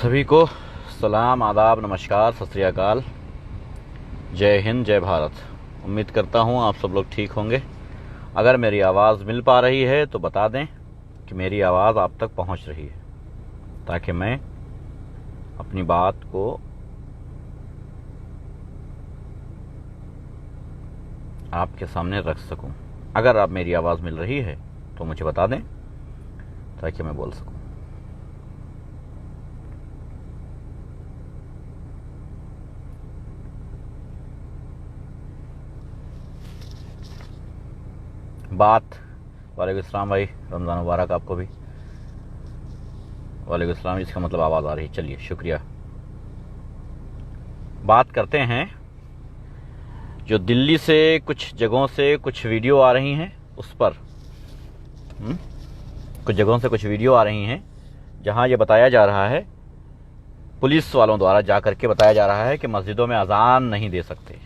सभी को सलाम, आदाब, नमस्कार, सत श्री अकाल, जय हिंद, जय भारत। उम्मीद करता हूँ आप सब लोग ठीक होंगे। अगर मेरी आवाज़ मिल पा रही है तो बता दें कि मेरी आवाज़ आप तक पहुँच रही है, ताकि मैं अपनी बात को आपके सामने रख सकूं। अगर आप मेरी आवाज़ मिल रही है तो मुझे बता दें ताकि मैं बोल सकूं। बात वालेकुम अस्सलाम भाई, रमज़ान मुबारक आपको भी। वालेकुम अस्सलाम, इसका मतलब आवाज़ आ रही है। चलिए, शुक्रिया। बात करते हैं जो दिल्ली से कुछ जगहों से कुछ वीडियो आ रही हैं उस पर। कुछ जगहों से कुछ वीडियो आ रही हैं जहां ये बताया जा रहा है, पुलिस वालों द्वारा जा करके बताया जा रहा है कि मस्जिदों में अजान नहीं दे सकते।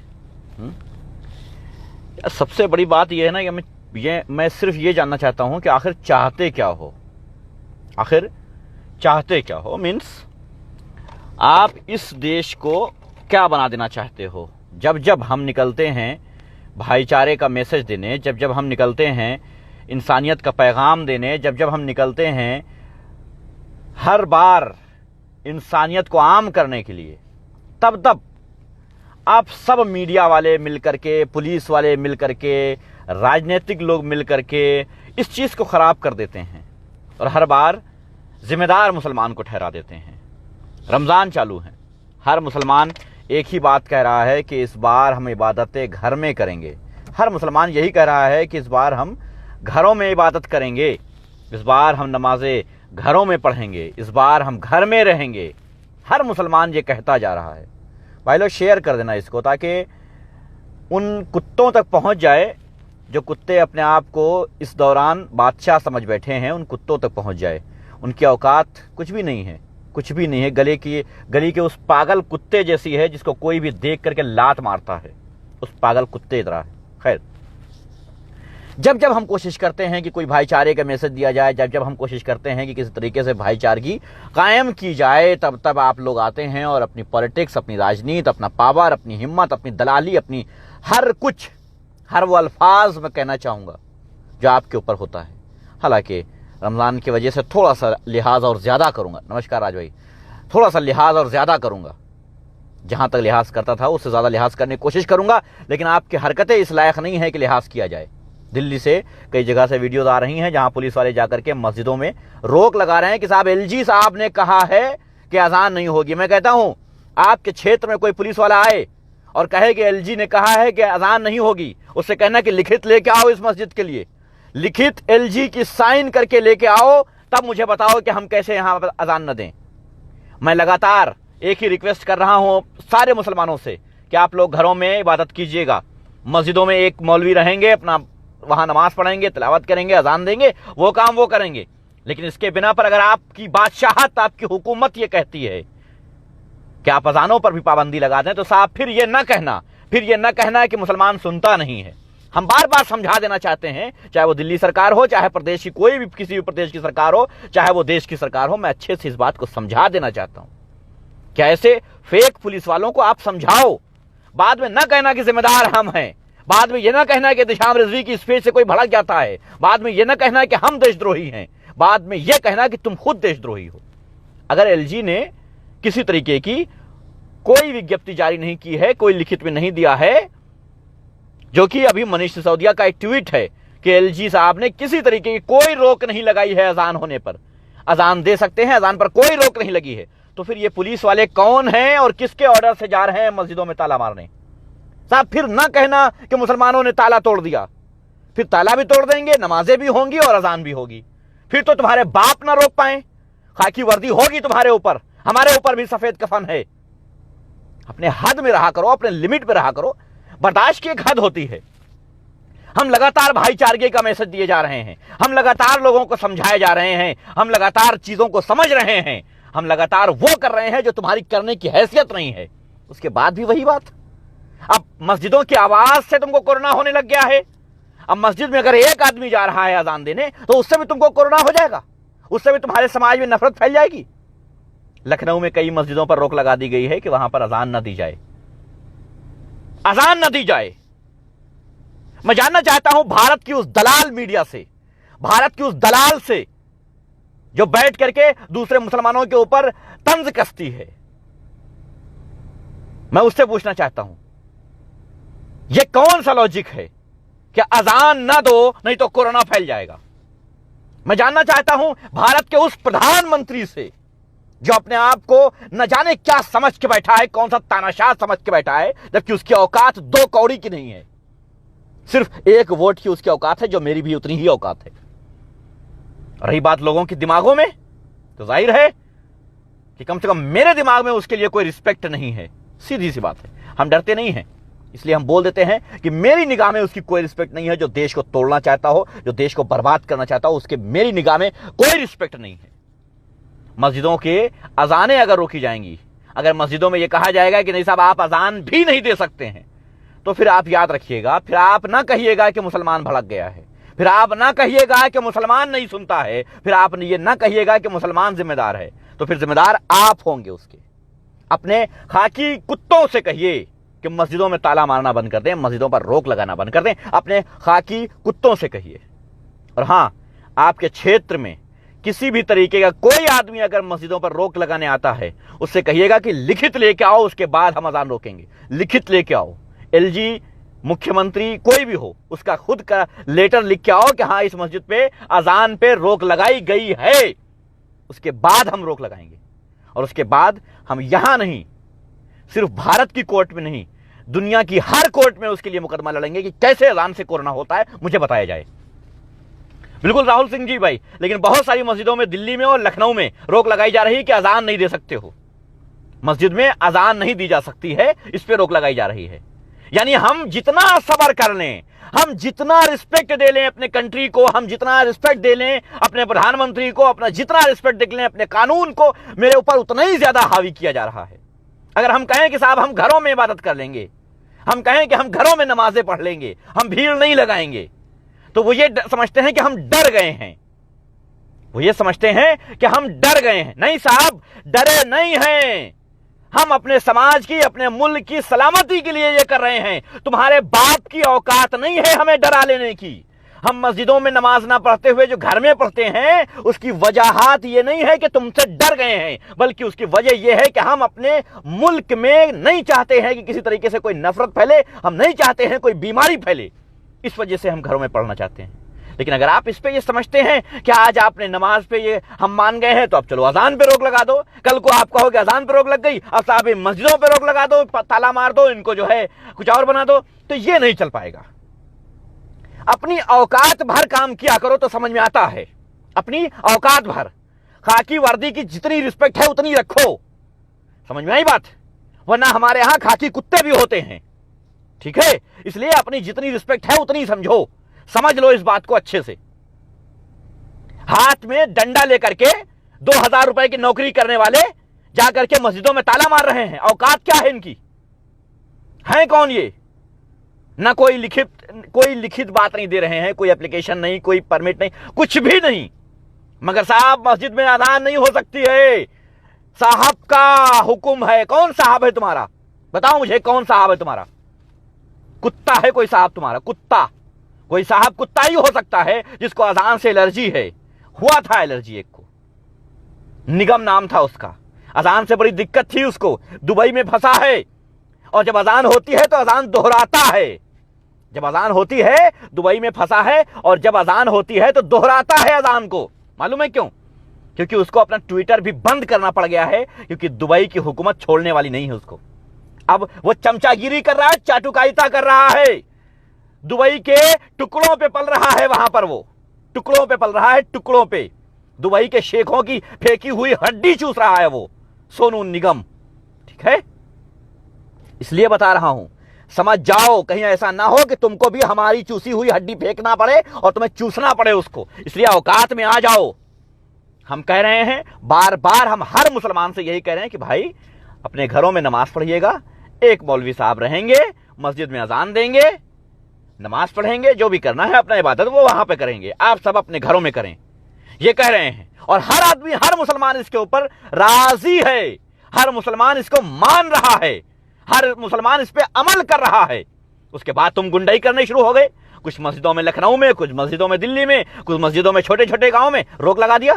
सबसे बड़ी बात यह है ना कि मैं सिर्फ ये जानना चाहता हूं कि आखिर चाहते क्या हो। आखिर चाहते क्या हो मीन्स आप इस देश को क्या बना देना चाहते हो। जब जब हम निकलते हैं भाईचारे का मैसेज देने, जब जब हम निकलते हैं इंसानियत का पैगाम देने, जब जब हम निकलते हैं हर बार इंसानियत को आम करने के लिए, तब तब आप सब मीडिया वाले मिलकर के, पुलिस वाले मिलकर के, राजनीतिक लोग मिलकर के इस चीज़ को ख़राब कर देते हैं और हर बार जिम्मेदार मुसलमान को ठहरा देते हैं। रमज़ान चालू है, हर मुसलमान एक ही बात कह रहा है कि इस बार हम इबादतें घर में करेंगे। हर मुसलमान यही कह रहा है कि इस बार हम घरों में इबादत करेंगे, इस बार हम नमाजें घरों में पढ़ेंगे, इस बार हम घर में रहेंगे। हर मुसलमान ये कहता जा रहा है। भाई लोग शेयर कर देना इसको, ताकि उन कुत्तों तक पहुंच जाए जो कुत्ते अपने आप को इस दौरान बादशाह समझ बैठे हैं। उन कुत्तों तक पहुंच जाए। उनकी औकात कुछ भी नहीं है, कुछ भी नहीं है। गली के उस पागल कुत्ते जैसी है जिसको कोई भी देख करके लात मारता है, उस पागल कुत्ते तरह है। खैर, जब जब हम कोशिश करते हैं कि कोई भाईचारे का मैसेज दिया जाए, जब जब हम कोशिश करते हैं कि किसी तरीके से भाईचारगी कायम की जाए, तब तब आप लोग आते हैं और अपनी पॉलिटिक्स, अपनी राजनीति, अपना पावर, अपनी हिम्मत, अपनी दलाली, अपनी हर कुछ, हर वो अल्फाज मैं कहना चाहूँगा जो आपके ऊपर होता है। हालांकि रमज़ान की वजह से थोड़ा सा लिहाज और ज़्यादा करूँगा। नमस्कार राज भाई, थोड़ा सा लिहाज और ज़्यादा करूँगा। जहाँ तक लिहाज करता था उससे ज़्यादा लिहाज करने की कोशिश करूँगा, लेकिन आपकी हरकतें इस लायक नहीं है कि लिहाज किया जाए। दिल्ली से कई जगह से वीडियोज आ रही हैं जहाँ पुलिस वाले जाकर के मस्जिदों में रोक लगा रहे हैं कि साहब एलजी साहब ने कहा है कि अजान नहीं होगी। मैं कहता हूँ आपके क्षेत्र में कोई पुलिस वाला आए और कहे कि एलजी ने कहा है कि अजान नहीं होगी, उससे कहना कि लिखित लेके आओ इस मस्जिद के लिए, लिखित एलजी की साइन करके लेके आओ, तब मुझे बताओ कि हम कैसे यहां पर अजान न दें। मैं लगातार एक ही रिक्वेस्ट कर रहा हूं सारे मुसलमानों से कि आप लोग घरों में इबादत कीजिएगा। मस्जिदों में एक मौलवी रहेंगे, अपना वहां नमाज पढ़ेंगे, तिलावत करेंगे, अजान देंगे, वो काम वो करेंगे। लेकिन इसके बिना पर अगर आपकी बादशाहत, आपकी हुकूमत ये कहती है कि आप अजानों पर भी पाबंदी लगा दें, तो साहब फिर ये न कहना कि मुसलमान सुनता नहीं है। हम बार बार समझा देना चाहते हैं, चाहे वो दिल्ली सरकार हो, चाहे प्रदेश की कोई भी, किसी भी प्रदेश की सरकार हो, चाहे वो देश की सरकार हो, मैं अच्छे से इस बात को समझा देना चाहता हूं। क्या ऐसे फेक पुलिस वालों को आप समझाओ, बाद में न कहना कि जिम्मेदार हम हैं, बाद में यह न कहना कि दिशाम रिजवी की स्पेस से कोई भड़क जाता है, बाद में यह न कहना कि हम देशद्रोही हैं, बाद में यह कहना कि तुम खुद देशद्रोही हो। अगर एलजी ने किसी तरीके की कोई विज्ञप्ति जारी नहीं की है, कोई लिखित में नहीं दिया है, जो कि अभी मनीष सिसोदिया का एक ट्वीट है कि एलजी साहब ने किसी तरीके की कोई रोक नहीं लगाई है अजान होने पर, अजान दे सकते हैं, अजान पर कोई रोक नहीं लगी है, तो फिर ये पुलिस वाले कौन हैं और किसके ऑर्डर से जा रहे हैं मस्जिदों में ताला मारने। साहब फिर ना कहना कि मुसलमानों ने ताला तोड़ दिया, फिर ताला भी तोड़ देंगे, नमाजें भी होंगी और अजान भी होगी। फिर तो तुम्हारे बाप ना रोक पाए, खाकी वर्दी होगी तुम्हारे ऊपर, हमारे ऊपर भी सफेद कफन है। अपने हद में रहा करो, अपने लिमिट में रहा करो। बर्दाश्त की एक हद होती है। हम लगातार भाईचारगी का मैसेज दिए जा रहे हैं, हम लगातार लोगों को समझाए जा रहे हैं, हम लगातार चीजों को समझ रहे हैं, हम लगातार वो कर रहे हैं जो तुम्हारी करने की हैसियत नहीं है। उसके बाद भी वही बात। अब मस्जिदों की आवाज से तुमको कोरोना होने लग गया है। अब मस्जिद में अगर एक आदमी जा रहा है अजान देने, तो उससे भी तुमको कोरोना हो जाएगा, उससे भी तुम्हारे समाज में नफरत फैल जाएगी। लखनऊ में कई मस्जिदों पर रोक लगा दी गई है कि वहां पर अजान न दी जाए, अजान न दी जाए। मैं जानना चाहता हूं भारत की उस दलाल मीडिया से, भारत की उस दलाल से जो बैठ करके दूसरे मुसलमानों के ऊपर तंज कसती है, मैं उससे पूछना चाहता हूं यह कौन सा लॉजिक है कि अजान ना दो नहीं तो कोरोना फैल जाएगा। मैं जानना चाहता हूं भारत के उस प्रधानमंत्री से जो अपने आप को न जाने क्या समझ के बैठा है, कौन सा तानाशाह समझ के बैठा है, जबकि उसकी औकात 2 कौड़ी की नहीं है, सिर्फ 1 वोट की उसकी औकात है, जो मेरी भी उतनी ही औकात है। रही बात लोगों के दिमागों में, तो जाहिर है कि कम से कम मेरे दिमाग में उसके लिए कोई रिस्पेक्ट नहीं है। सीधी सी बात है, हम डरते नहीं हैं, इसलिए हम बोल देते हैं कि मेरी निगाह में उसकी कोई रिस्पेक्ट नहीं है। जो देश को तोड़ना चाहता हो, जो देश को बर्बाद करना चाहता हो, उसके मेरी निगाह में कोई रिस्पेक्ट नहीं है। मस्जिदों के अजानें अगर रोकी जाएंगी, अगर मस्जिदों में यह कहा जाएगा कि नहीं साहब आप अजान भी नहीं दे सकते हैं, तो फिर आप याद रखिएगा, फिर आप ना कहिएगा कि मुसलमान भड़क गया है, फिर आप ना कहिएगा कि मुसलमान नहीं सुनता है, फिर आप ये ना कहिएगा कि मुसलमान जिम्मेदार है, तो फिर जिम्मेदार आप होंगे उसके। अपने खाकी कुत्तों से कहिए कि मस्जिदों में ताला मारना बंद कर दें, मस्जिदों पर रोक लगाना बंद कर दें, अपने खाकी कुत्तों से कहिए। और हां, आपके क्षेत्र में किसी भी तरीके का कोई आदमी अगर मस्जिदों पर रोक लगाने आता है, उससे कहिएगा कि लिखित लेके आओ, उसके बाद हम अजान रोकेंगे। लिखित लेके आओ, एलजी, मुख्यमंत्री, कोई भी हो, उसका खुद का लेटर लिख के आओ कि हां इस मस्जिद पे अजान पे रोक लगाई गई है, उसके बाद हम रोक लगाएंगे। और उसके बाद हम यहां नहीं, सिर्फ भारत की कोर्ट में नहीं, दुनिया की हर कोर्ट में उसके लिए मुकदमा लड़ेंगे कि कैसे अजान से कोरोना होता है, मुझे बताया जाए। बिल्कुल राहुल सिंह जी भाई, लेकिन बहुत सारी मस्जिदों में दिल्ली में और लखनऊ में रोक लगाई जा रही है कि अजान नहीं दे सकते हो, मस्जिद में अजान नहीं दी जा सकती है, इस पे रोक लगाई जा रही है। यानी हम जितना सब्र कर लें, हम जितना रिस्पेक्ट दे लें अपने कंट्री को, हम जितना रिस्पेक्ट दे लें अपने प्रधानमंत्री को, अपना जितना रिस्पेक्ट दे लें अपने कानून को, मेरे ऊपर उतना ही ज्यादा हावी किया जा रहा है। अगर हम कहें कि साहब हम घरों में इबादत कर लेंगे, हम कहें कि हम घरों में नमाजें पढ़ लेंगे, हम भीड़ नहीं लगाएंगे, तो वो ये समझते हैं कि हम डर गए हैं, वो ये समझते हैं कि हम डर गए हैं। नहीं साहब, डरे नहीं हैं, हम अपने समाज की, अपने मुल्क की सलामती के लिए ये कर रहे हैं। तुम्हारे बाप की औकात नहीं है हमें डरा लेने की। हम मस्जिदों में नमाज ना पढ़ते हुए जो घर में पढ़ते हैं, उसकी वजह ये नहीं है कि तुमसे डर गए हैं, बल्कि उसकी वजह यह है कि हम अपने मुल्क में नहीं चाहते हैं कि किसी तरीके से कोई नफरत फैले, हम नहीं चाहते हैं कोई बीमारी फैले, इस वजह से हम घरों में पढ़ना चाहते हैं। लेकिन अगर आप इस पे ये समझते हैं कि आज आपने नमाज पे ये हम मान गए हैं, तो अब चलो अजान पे रोक लगा दो। कल को आप कहोगे अजान पे रोक लग गई, अब साहब मस्जिदों पे रोक लगा दो, ताला मार दो, इनको जो है कुछ और बना दो, तो ये नहीं चल पाएगा। अपनी औकात भर काम किया करो तो समझ में आता है। अपनी औकात भर, खाकी वर्दी की जितनी रिस्पेक्ट है उतनी रखो, समझ में आई बात? वरना हमारे यहां खाकी कुत्ते भी होते हैं, ठीक है? इसलिए अपनी जितनी रिस्पेक्ट है उतनी समझो, समझ लो इस बात को अच्छे से। हाथ में डंडा लेकर के 2000 रुपए की नौकरी करने वाले जाकर के मस्जिदों में ताला मार रहे हैं, औकात क्या है इनकी? हैं कौन ये? ना कोई लिखित बात नहीं दे रहे हैं, कोई एप्लीकेशन नहीं, कोई परमिट नहीं, कुछ भी नहीं, मगर साहब मस्जिद में अजान नहीं हो सकती है, साहब का हुक्म है। कौन साहब है तुम्हारा? बताओ मुझे, कौन साहब है तुम्हारा? कुत्ता है कोई साहब तुम्हारा? कुत्ता, कोई साहब कुत्ता ही हो सकता है जिसको अजान से एलर्जी है। हुआ था एलर्जी एक को, निगम नाम था उसका, अजान से बड़ी दिक्कत थी उसको, दुबई में फंसा है, और जब अजान होती है तो अजान दोहराता है। जब अजान होती है, दुबई में फंसा है, और जब अजान होती है तो दोहराता है अजान को। मालूम है क्यों? क्योंकि उसको अपना ट्विटर भी बंद करना पड़ गया है, क्योंकि दुबई की हुकूमत छोड़ने वाली नहीं है उसको। अब वो चमचागिरी कर रहा है, चाटुकारिता कर रहा है, दुबई के टुकड़ों पे पल रहा है, वहां पर वो टुकड़ों पे पल रहा है, टुकड़ों पे दुबई के शेखों की फेंकी हुई हड्डी चूस रहा है वो सोनू निगम, ठीक है? इसलिए बता रहा हूं, समझ जाओ, कहीं ऐसा ना हो कि तुमको भी हमारी चूसी हुई हड्डी फेंकना पड़े और तुम्हें चूसना पड़े उसको। इसलिए औकात में आ जाओ। हम कह रहे हैं बार बार, हम हर मुसलमान से यही कह रहे हैं कि भाई अपने घरों में नमाज पढ़िएगा, एक मौलवी साहब रहेंगे, मस्जिद में अजान देंगे, नमाज पढ़ेंगे, जो भी करना है अपना इबादत वो वहां पे करेंगे, आप सब अपने घरों में करें, ये कह रहे हैं। और हर आदमी, हर मुसलमान इसके ऊपर राजी है, हर मुसलमान इसको मान रहा है, हर मुसलमान इस पे अमल कर रहा है। उसके बाद तुम गुंडाई करने शुरू हो गए। कुछ मस्जिदों में लखनऊ में, कुछ मस्जिदों में दिल्ली में, कुछ मस्जिदों में छोटे छोटे गांव में रोक लगा दिया।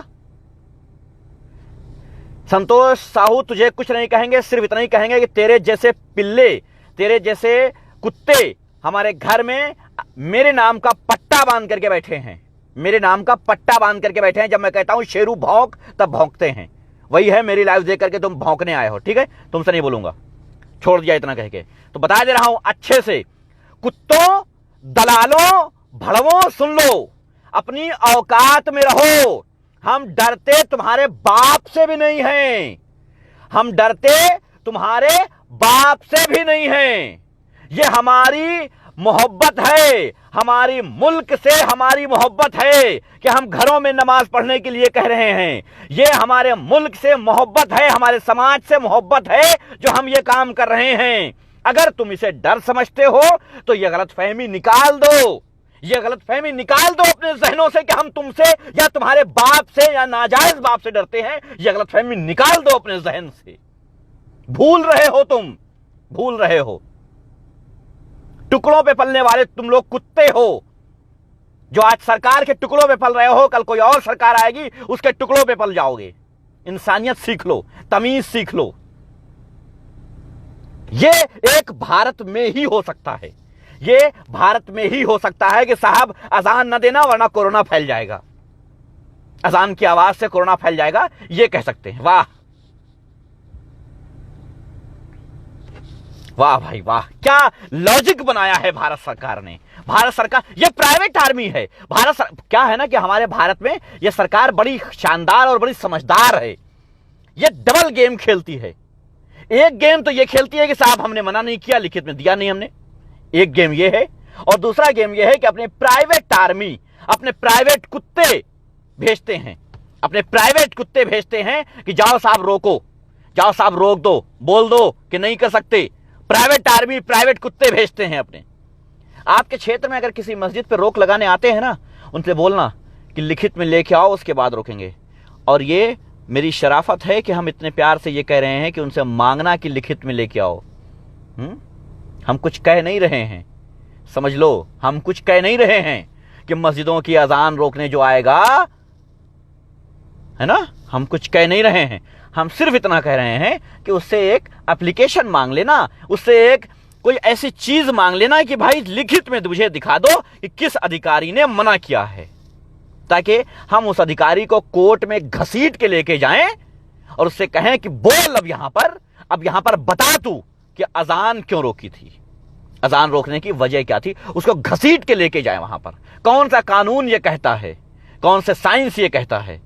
संतोष साहू तुझे कुछ नहीं कहेंगे, सिर्फ इतना ही कहेंगे कि तेरे जैसे पिल्ले, तेरे जैसे कुत्ते हमारे घर में मेरे नाम का पट्टा बांध करके बैठे हैं, मेरे नाम का पट्टा बांध करके बैठे हैं। जब मैं कहता हूं शेरू भौंक, तब भौंकते हैं। वही है, मेरी लाइफ देख करके तुम भौंकने आए हो। ठीक है, तुमसे नहीं बोलूंगा, छोड़ दिया इतना कह के। तो बता दे रहा हूं अच्छे से, कुत्तों, दलालों, भड़वों, सुन लो, अपनी औकात में रहो। हम डरते तुम्हारे बाप से भी नहीं हैं, हम डरते तुम्हारे बाप से भी नहीं हैं। ये हमारी मोहब्बत है, हमारी मुल्क से हमारी मोहब्बत है कि हम घरों में नमाज पढ़ने के लिए कह रहे हैं। ये हमारे मुल्क से मोहब्बत है, हमारे समाज से मोहब्बत है जो हम ये काम कर रहे हैं। अगर तुम इसे डर समझते हो तो ये गलतफहमी निकाल दो, ये गलतफहमी निकाल दो अपने जहनों से कि हम तुमसे या तुम्हारे बाप से या नाजायज बाप से डरते हैं। ये गलतफहमी निकाल दो अपने जहन से। भूल रहे हो, तुम भूल रहे हो। टुकड़ों पे पलने वाले तुम लोग कुत्ते हो, जो आज सरकार के टुकड़ों पे पल रहे हो, कल कोई और सरकार आएगी उसके टुकड़ों पे पल जाओगे। इंसानियत सीख लो, तमीज सीख लो। ये एक भारत में ही हो सकता है, ये भारत में ही हो सकता है कि साहब अजान न देना वरना कोरोना फैल जाएगा, अजान की आवाज से कोरोना फैल जाएगा, ये कह सकते हैं। वाह वाह भाई वाह, क्या लॉजिक बनाया है भारत सरकार ने। भारत सरकार, ये प्राइवेट आर्मी है। क्या है ना कि हमारे भारत में ये सरकार बड़ी शानदार और बड़ी समझदार है। ये डबल गेम खेलती है। एक गेम तो ये खेलती है कि साहब हमने मना नहीं किया, लिखित में दिया नहीं हमने, एक गेम ये है। और दूसरा गेम ये है कि अपने प्राइवेट आर्मी, अपने प्राइवेट कुत्ते भेजते हैं, अपने प्राइवेट कुत्ते भेजते हैं कि जाओ साहब रोको, जाओ साहब रोक दो, बोल दो कि नहीं कर सकते। प्राइवेट आर्मी, प्राइवेट कुत्ते भेजते हैं अपने। आपके क्षेत्र में अगर किसी मस्जिद पे रोक लगाने आते हैं ना, उनसे बोलना कि लिखित में लेके आओ, उसके बाद रोकेंगे। और ये मेरी शराफत है कि हम इतने प्यार से ये कह रहे हैं कि उनसे मांगना कि लिखित में लेके आओ। हम कुछ कह नहीं रहे हैं, समझ लो, हम कुछ कह नहीं रहे हैं कि मस्जिदों की अजान रोकने जो आएगा, है ना, हम कुछ कह नहीं रहे हैं। हम सिर्फ इतना कह रहे हैं कि उससे एक एप्लीकेशन मांग लेना, उससे एक कोई ऐसी चीज मांग लेना कि भाई लिखित में मुझे दिखा दो कि किस अधिकारी ने मना किया है, ताकि हम उस अधिकारी को कोर्ट में घसीट के लेके जाएं और उससे कहें कि बोल अब यहां पर बता तू कि अजान क्यों रोकी थी, अजान रोकने की वजह क्या थी। उसको घसीट के लेके जाएं वहां पर। कौन सा कानून ये कहता है, कौन से साइंस ये कहता है,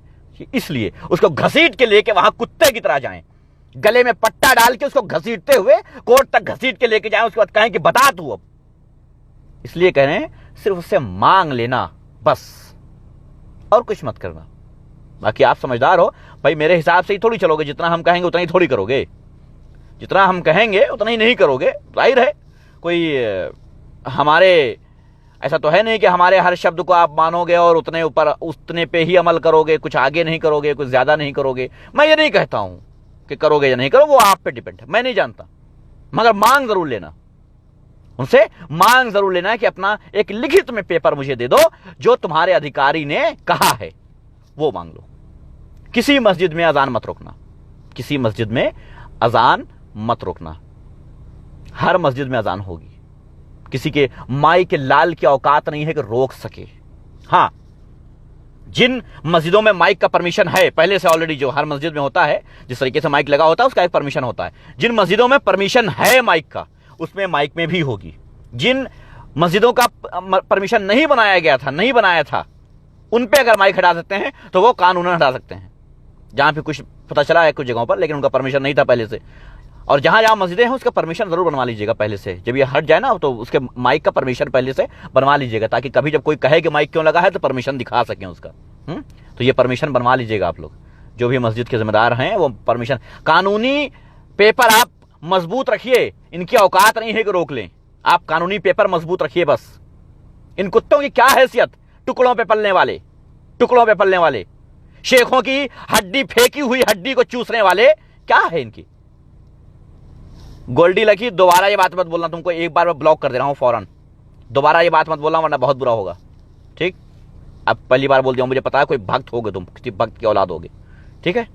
इसलिए उसको घसीट के लेके वहां कुत्ते की तरह जाएं, गले में पट्टा डाल के उसको घसीटते हुए कोर्ट तक घसीट के लेके जाएं। उसके बाद कहें कि बता तू अब। इसलिए कह रहे हैं सिर्फ उससे मांग लेना बस, और कुछ मत करना। बाकी आप समझदार हो भाई, मेरे हिसाब से ही थोड़ी चलोगे। जितना हम कहेंगे उतना ही थोड़ी करोगे, जितना हम कहेंगे उतना ही नहीं करोगे। जाहिर है, कोई हमारे ऐसा तो है नहीं कि हमारे हर शब्द को आप मानोगे और उतने पे ही अमल करोगे, कुछ आगे नहीं करोगे, कुछ ज्यादा नहीं करोगे। मैं ये नहीं कहता हूं कि करोगे या नहीं करो, वो आप पे डिपेंड है, मैं नहीं जानता। मगर मांग जरूर लेना, उनसे मांग जरूर लेना कि अपना एक लिखित में पेपर मुझे दे दो, जो तुम्हारे अधिकारी ने कहा है वो मांग लो। किसी मस्जिद में अजान मत रोकना, किसी मस्जिद में अजान मत रोकना। हर मस्जिद में अजान होगी। किसी के माई के लाल की औकात नहीं है कि रोक सके। हां, जिन मस्जिदों में माइक का परमिशन है पहले से ऑलरेडी, जो हर मस्जिद में होता है, जिस तरीके से माइक लगा होता है उसका एक परमिशन होता है। जिन मस्जिदों में परमिशन है माइक का, उसमें माइक में भी होगी। जिन मस्जिदों का परमिशन नहीं बनाया था, उन पे अगर माइक हटा सकते हैं तो वो कानूनन हटा सकते हैं। जहां पे कुछ पता चला है कुछ जगहों पर, लेकिन उनका परमिशन नहीं था पहले से। और जहां जहां मस्जिदें हैं उसका परमिशन जरूर बनवा लीजिएगा पहले से। जब ये हट जाए ना तो उसके माइक का परमिशन पहले से बनवा लीजिएगा, ताकि कभी जब कोई कहे कि माइक क्यों लगा है तो परमिशन दिखा सकें उसका। तो ये परमिशन बनवा लीजिएगा आप लोग, जो भी मस्जिद के जिम्मेदार हैं वो परमिशन, कानूनी पेपर आप मजबूत रखिए। इनकी औकात नहीं है कि रोक लें, आप कानूनी पेपर मजबूत रखिए बस। इन कुत्तों की क्या हैसियत, टुकड़ों पे पलने वाले, टुकड़ों पे पलने वाले। शेखों की हड्डी, फेंकी हुई हड्डी को चूसने वाले। क्या है इनकी? गोल्डी लकी, दोबारा ये बात मत बोलना, तुमको एक बार मैं ब्लॉक कर दे रहा हूं फौरन। दोबारा ये बात मत बोलना वरना बहुत बुरा होगा, ठीक? अब पहली बार बोल दिया, मुझे पता है कोई भक्त होगे तुम, किसी भक्त की औलाद होगे, ठीक है?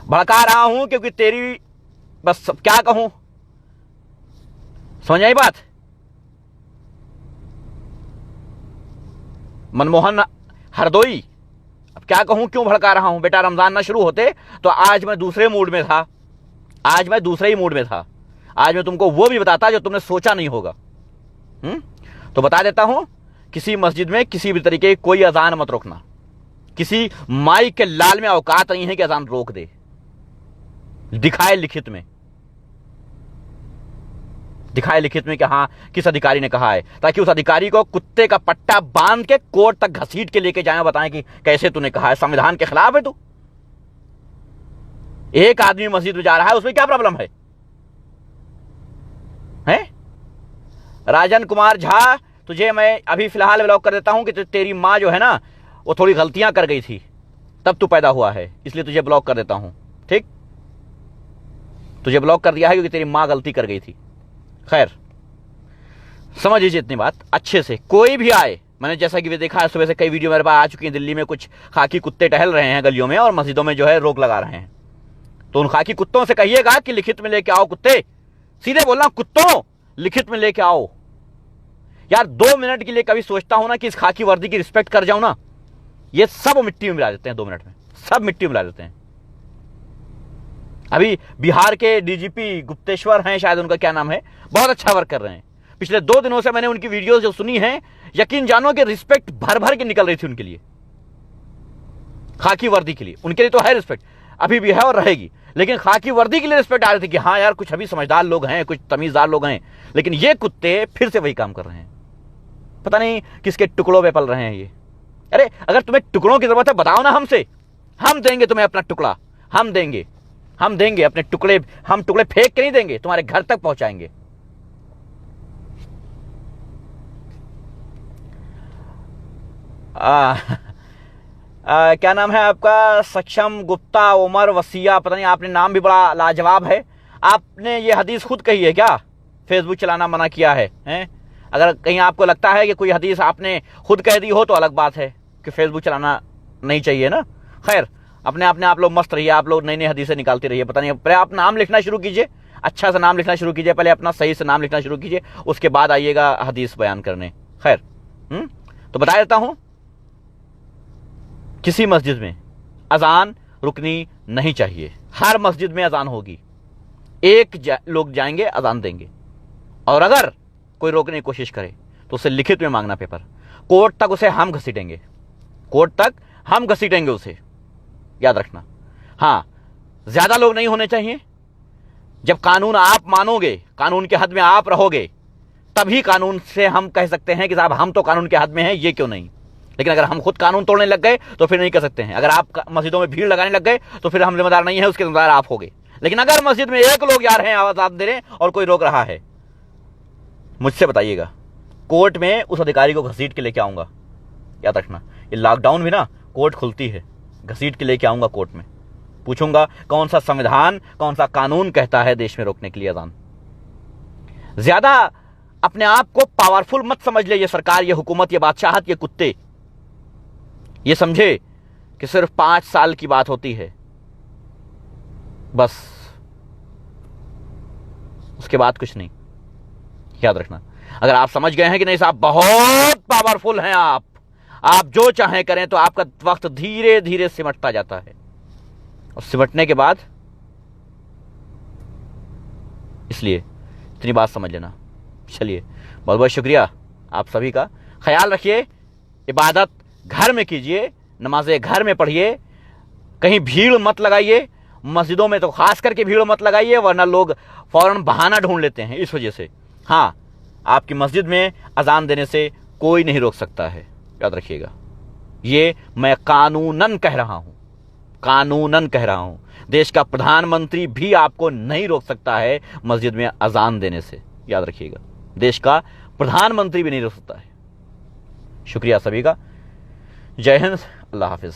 भड़का रहा हूं क्योंकि तेरी, बस क्या कहूं, समझ आई बात? मनमोहन हरदोई, अब क्या कहूं, क्यों भड़का रहा हूं? बेटा रमजान ना शुरू होते तो आज मैं दूसरे मूड में था, आज मैं दूसरे ही मूड में था। आज मैं तुमको वो भी बताता जो तुमने सोचा नहीं होगा। तो बता देता हूं, किसी मस्जिद में किसी भी तरीके की कोई अजान मत रोकना। किसी माइक के लाल में औकात नहीं है कि अजान रोक दे, दिखाए लिखित में, दिखाए लिखित में कि हां किस अधिकारी ने कहा है, ताकि उस अधिकारी को कुत्ते का पट्टा बांध के कोर्ट तक घसीट के लेके जाए, बताएं कि कैसे तूने कहा है, संविधान के खिलाफ है तू। एक आदमी मस्जिद में जा रहा है, उसमें क्या प्रॉब्लम है? राजन कुमार झा, तुझे मैं अभी फिलहाल ब्लॉक कर देता हूं कि तेरी मां जो है ना वो थोड़ी गलतियां कर गई थी, तब तू पैदा हुआ है, इसलिए तुझे ब्लॉक कर देता हूं, ठीक? तुझे ब्लॉक कर दिया है क्योंकि तेरी मां गलती कर गई थी। खैर, समझ लीजिए इतनी बात अच्छे से। कोई भी आए, मैंने जैसा कि देखा है, सुबह से कई वीडियो मेरे पास आ चुकी हैं, दिल्ली में कुछ खाकी कुत्ते टहल रहे हैं गलियों में और मस्जिदों में जो है रोक लगा रहे हैं। तो उन खाकी कुत्तों से कहिएगा कि लिखित में लेके आओ कुत्ते, सीधे बोलना, कुत्तों लिखित में लेके आओ। यार 2 मिनट के लिए कभी सोचता हूं ना कि इस खाकी वर्दी की रिस्पेक्ट कर जाऊं ना, ये सब मिट्टी में मिला देते हैं 2 मिनट में, सब मिट्टी में मिला देते हैं। अभी बिहार के डीजीपी गुप्तेश्वर हैं शायद, उनका क्या नाम है, बहुत अच्छा वर्क कर रहे हैं। पिछले 2 दिनों से मैंने उनकी वीडियोस जो सुनी है, यकीन जानो कि रिस्पेक्ट भर भर के निकल रही थी उनके लिए, खाकी वर्दी के लिए। उनके लिए तो है रिस्पेक्ट, अभी भी है और रहेगी, लेकिन खाकी वर्दी के लिए रिस्पेक्ट आ रही थी कि हाँ यार कुछ अभी समझदार लोग हैं, कुछ तमीजदार लोग हैं। लेकिन ये कुत्ते फिर से वही काम कर रहे हैं, पता नहीं किसके टुकड़ों पे पल रहे हैं ये। अरे अगर तुम्हें टुकड़ों की जरूरत है बताओ ना हमसे, हम देंगे तुम्हें अपना टुकड़ा, हम देंगे अपने टुकड़े, हम टुकड़े फेंक के नहीं देंगे, तुम्हारे घर तक पहुंचाएंगे। क्या नाम है आपका? सक्षम गुप्ता, उमर वसिया, पता नहीं, आपने नाम भी बड़ा लाजवाब है। आपने ये हदीस खुद कही है क्या? फेसबुक चलाना मना किया है, हैं? अगर कहीं आपको लगता है कि कोई हदीस आपने खुद कह दी हो तो अलग बात है कि फेसबुक चलाना नहीं चाहिए ना। खैर, अपने आप लोग मस्त रहिए, आप लोग नई नई हदीसें निकालते रहिए। पता नहीं, पहले आप नाम लिखना शुरू कीजिए, अच्छा सा नाम लिखना शुरू कीजिए, पहले अपना सही से नाम लिखना शुरू कीजिए, उसके बाद आइएगा हदीस बयान करने। खैर, तो बता देता हूं, किसी मस्जिद में अजान रुकनी नहीं चाहिए। हर मस्जिद में अजान होगी, लोग जाएंगे अजान देंगे, और अगर कोई रोकने की कोशिश करे तो उसे लिखित में मांगना पेपर, कोर्ट तक उसे हम घसीटेंगे, कोर्ट तक हम घसीटेंगे उसे, याद रखना। हां, ज्यादा लोग नहीं होने चाहिए। जब कानून आप मानोगे, कानून के हद में आप रहोगे, तभी कानून से हम कह सकते हैं कि साहब हम तो कानून के हद में हैं, ये क्यों नहीं। लेकिन अगर हम खुद कानून तोड़ने लग गए तो फिर नहीं कर सकते हैं। अगर आप मस्जिदों में भीड़ लगाने लग गए तो फिर हम जिम्मेदार नहीं है, उसके जिम्मेदार आप होगे। लेकिन अगर मस्जिद में एक लोग जा रहे हैं, आवाज दे रहे हैं और कोई रोक रहा है, मुझसे बताइएगा, कोर्ट में उस अधिकारी को घसीट के लेके आऊंगा। याद रखना, ये लॉकडाउन भी ना कोर्ट खुलती है, घसीट के लेके आऊंगा कोर्ट में, पूछूंगा कौन सा संविधान, कौन सा कानून कहता है देश में रोकने के लिए अजान। ज्यादा अपने आप को पावरफुल मत समझ ले, ये सरकार, ये हुकूमत, ये बादशाहत, ये कुत्ते। ये समझे कि सिर्फ 5 साल की बात होती है, बस, उसके बाद कुछ नहीं। याद रखना, अगर आप समझ गए हैं कि नहीं साहब बहुत पावरफुल हैं आप जो चाहें करें, तो आपका वक्त धीरे धीरे सिमटता जाता है, और सिमटने के बाद, इसलिए इतनी बात समझ लेना। चलिए, बहुत बहुत शुक्रिया आप सभी का। ख्याल रखिए, इबादत घर में कीजिए, नमाजें घर में पढ़िए, कहीं भीड़ मत लगाइए, मस्जिदों में तो खास करके भीड़ मत लगाइए, वरना लोग फौरन बहाना ढूंढ लेते हैं इस वजह से। हाँ, आपकी मस्जिद में अजान देने से कोई नहीं रोक सकता है, याद रखिएगा। ये मैं कानूनन कह रहा हूं, कानूनन कह रहा हूं। देश का प्रधानमंत्री भी आपको नहीं रोक सकता है मस्जिद में अजान देने से, याद रखिएगा। देश का प्रधानमंत्री भी नहीं रोक सकता है। शुक्रिया सभी का। जय हिंद, अल्लाह हाफिज़।